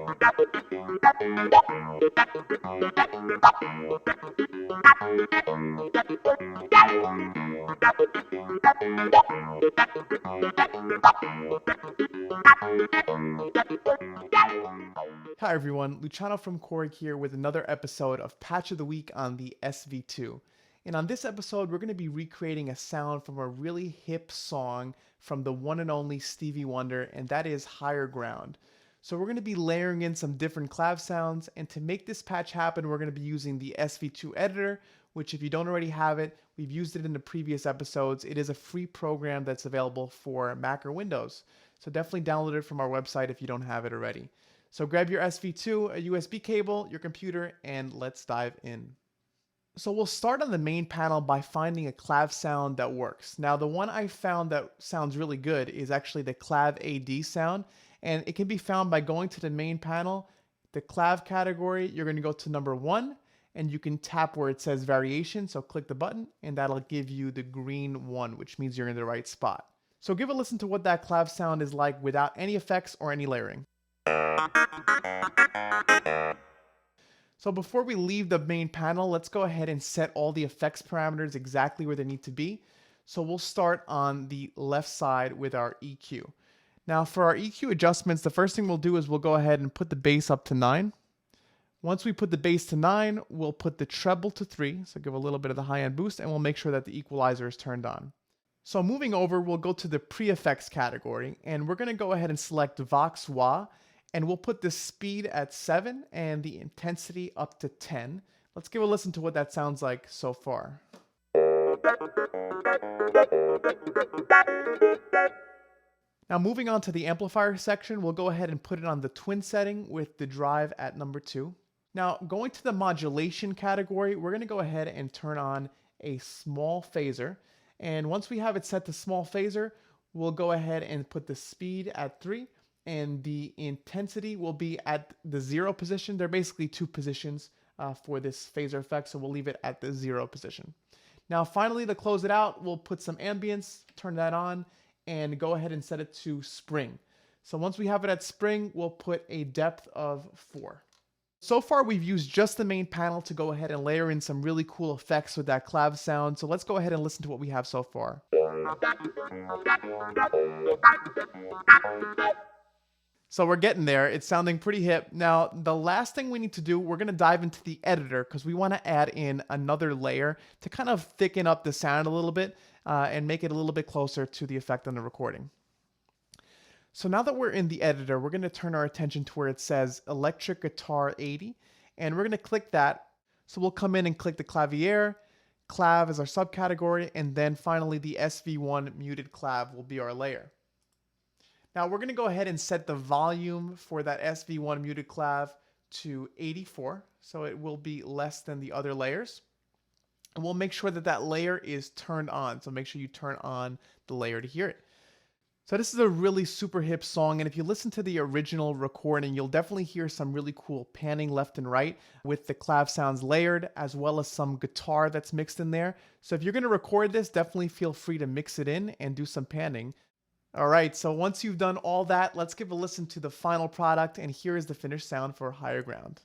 Hi everyone, Luciano from Korg here with another episode of Patch of the Week on the SV-2. And on this episode, we're going to be recreating a sound from a really hip song from the one and only Stevie Wonder, and that is Higher Ground. So we're going to be layering in some different clav sounds, and to make this patch happen, we're going to be using the SV-2 editor, which if you don't already have it, we've used it in the previous episodes. It is a free program that's available for Mac or Windows. So definitely download it from our website if you don't have it already. So grab your SV-2, a USB cable, your computer, and let's dive in. So we'll start on the main panel by finding a clav sound that works. Now the one I found that sounds really good is actually the Clav AD sound, and it can be found by going to the main panel, the clav category, you're going to go to number 1, and you can tap where it says variation, so click the button, and that'll give you the green one, which means you're in the right spot. So give a listen to what that clav sound is like without any effects or any layering. So before we leave the main panel, let's go ahead and set all the effects parameters exactly where they need to be. So we'll start on the left side with our EQ. Now for our EQ adjustments, the first thing we'll do is we'll go ahead and put the bass up to 9. Once we put the bass to 9, we'll put the treble to 3, so give a little bit of the high-end boost, and we'll make sure that the equalizer is turned on. So moving over, we'll go to the pre-effects category, and we're going to go ahead and select Vox Wah, and we'll put the speed at 7 and the intensity up to 10. Let's give a listen to what that sounds like so far. Now moving on to the amplifier section, we'll go ahead and put it on the twin setting with the drive at number 2. Now going to the modulation category, we're going to go ahead and turn on a small phaser. And once we have it set to small phaser, we'll go ahead and put the speed at 3. And the intensity will be at the 0 position. There are basically 2 positions for this phaser effect, so we'll leave it at the 0 position. Now finally, to close it out, we'll put some ambience, turn that on, and go ahead and set it to spring. So once we have it at spring, we'll put a depth of 4. So far, we've used just the main panel to go ahead and layer in some really cool effects with that clav sound. So let's go ahead and listen to what we have so far. So we're getting there. It's sounding pretty hip. Now, the last thing we need to do, we're going to dive into the editor because we want to add in another layer to kind of thicken up the sound a little bit and make it a little bit closer to the effect on the recording. So now that we're in the editor, we're going to turn our attention to where it says Electric Guitar 80, and we're going to click that. So we'll come in and click the clavier, clav is our subcategory, and then finally the SV1 muted clav will be our layer. Now we're going to go ahead and set the volume for that SV1 muted clav to 84, so it will be less than the other layers. And we'll make sure that that layer is turned on, so make sure you turn on the layer to hear it. So this is a really super hip song, and if you listen to the original recording, you'll definitely hear some really cool panning left and right with the clav sounds layered, as well as some guitar that's mixed in there. So if you're going to record this, definitely feel free to mix it in and do some panning. Alright, so once you've done all that, let's give a listen to the final product, and here is the finished sound for Higher Ground.